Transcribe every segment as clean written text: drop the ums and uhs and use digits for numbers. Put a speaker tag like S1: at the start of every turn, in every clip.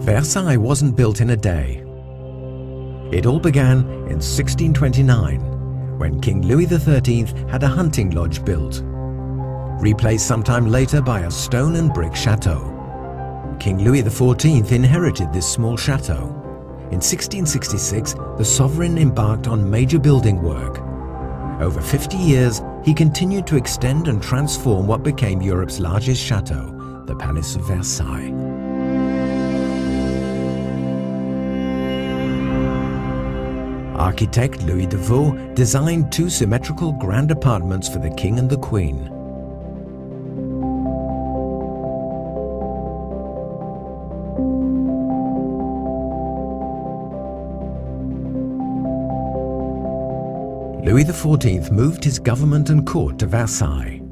S1: Versailles wasn't built in a day. It all began in 1629, when King Louis XIII had a hunting lodge built, replaced sometime later by a stone and brick chateau. King Louis XIV inherited this small chateau. In 1666, the sovereign embarked on major building work. Over 50 years, he continued to extend and transform what became Europe's largest chateau, the Palace of Versailles. Architect Louis Deveau designed two symmetrical grand apartments for the king and the queen. Louis XIV moved his government and court to Versailles.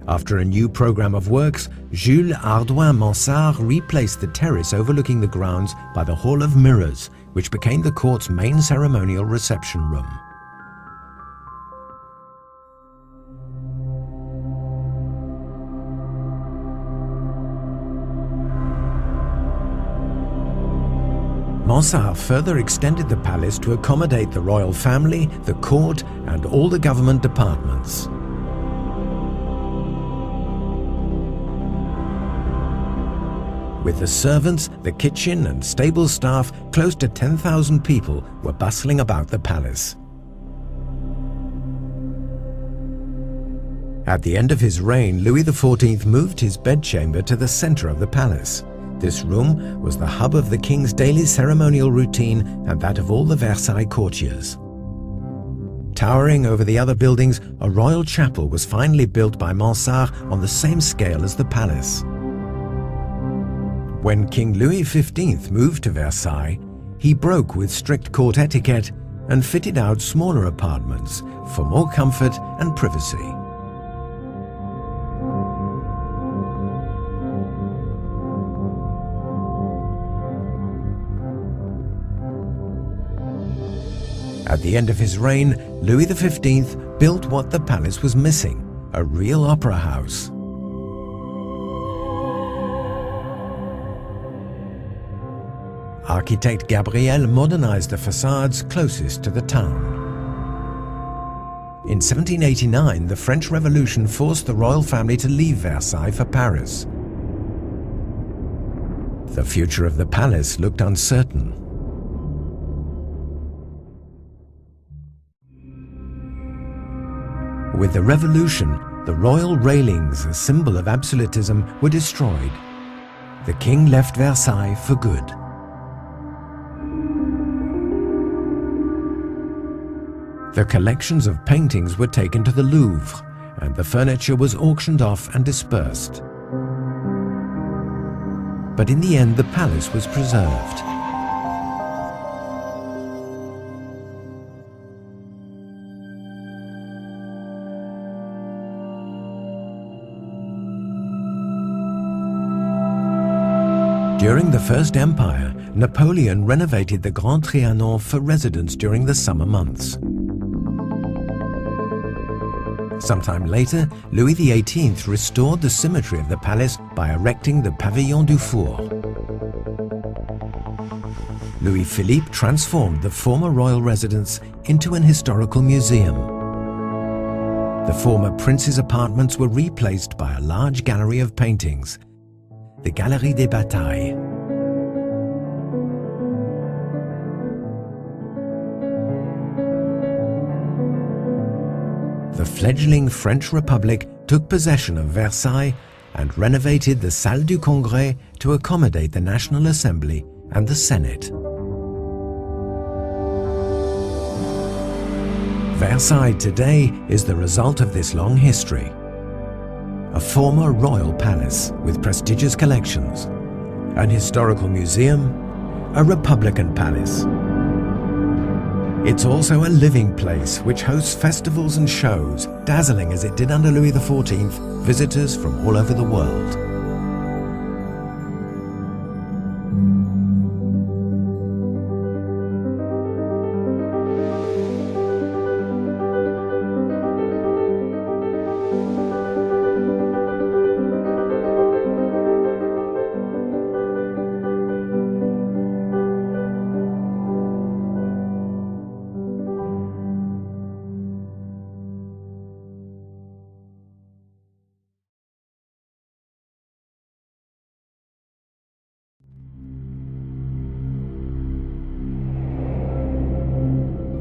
S1: After a new program of works, Jules Hardouin Mansart replaced the terrace overlooking the grounds by the Hall of Mirrors, which became the court's main ceremonial reception room. Mansart further extended the palace to accommodate the royal family, the court, and all the government departments. With the servants, the kitchen, and stable staff, close to 10,000 people were bustling about the palace. At the end of his reign, Louis XIV moved his bedchamber to the center of the palace. This room was the hub of the king's daily ceremonial routine and that of all the Versailles courtiers. Towering over the other buildings, a royal chapel was finally built by Mansart on the same scale as the palace. When King Louis XV moved to Versailles, he broke with strict court etiquette and fitted out smaller apartments for more comfort and privacy. At the end of his reign, Louis XV built what the palace was missing, a real opera house. Architect Gabriel modernized the facades closest to the town. In 1789, the French Revolution forced the royal family to leave Versailles for Paris. The future of the palace looked uncertain. With the revolution, the royal railings, a symbol of absolutism, were destroyed. The king left Versailles for good. The collections of paintings were taken to the Louvre, and the furniture was auctioned off and dispersed. But in the end, the palace was preserved. During the First Empire, Napoleon renovated the Grand Trianon for residents during the summer months. Sometime later, Louis XVIII restored the symmetry of the palace by erecting the Pavillon du Four. Louis Philippe transformed the former royal residence into an historical museum. The former prince's apartments were replaced by a large gallery of paintings, the Galerie des Batailles. The fledgling French Republic took possession of Versailles and renovated the Salle du Congrès to accommodate the National Assembly and the Senate. Versailles today is the result of this long history. A former royal palace with prestigious collections, an historical museum, a republican palace. It's also a living place which hosts festivals and shows, dazzling as it did under Louis XIV, visitors from all over the world.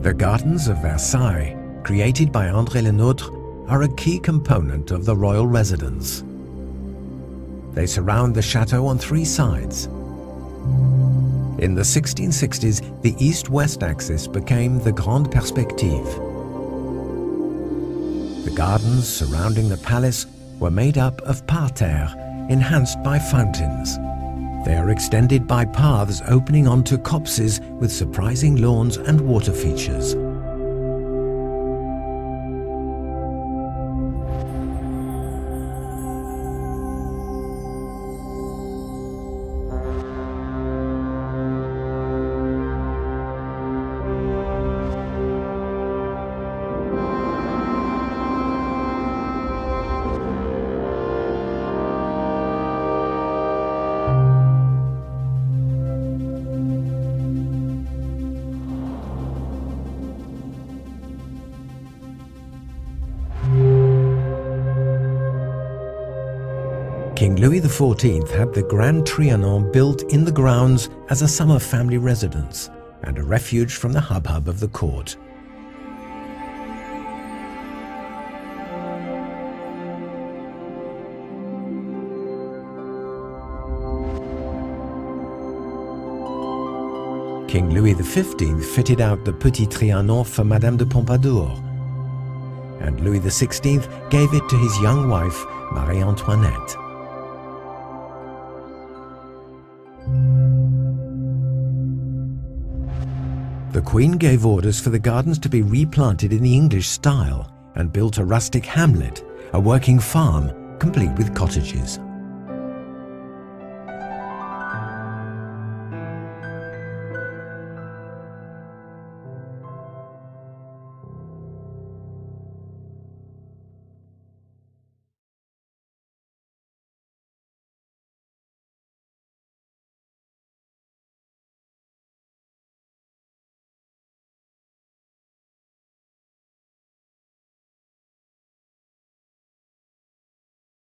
S1: The gardens of Versailles, created by André Le Nôtre, are a key component of the royal residence. They surround the chateau on 3 sides. In the 1660s, the east-west axis became the Grande Perspective. The gardens surrounding the palace were made up of parterres enhanced by fountains. They are extended by paths opening onto copses with surprising lawns and water features. King Louis XIV had the Grand Trianon built in the grounds as a summer family residence and a refuge from the hubbub of the court. King Louis XV fitted out the Petit Trianon for Madame de Pompadour, and Louis XVI gave it to his young wife, Marie Antoinette. The Queen gave orders for the gardens to be replanted in the English style and built a rustic hamlet, a working farm, complete with cottages.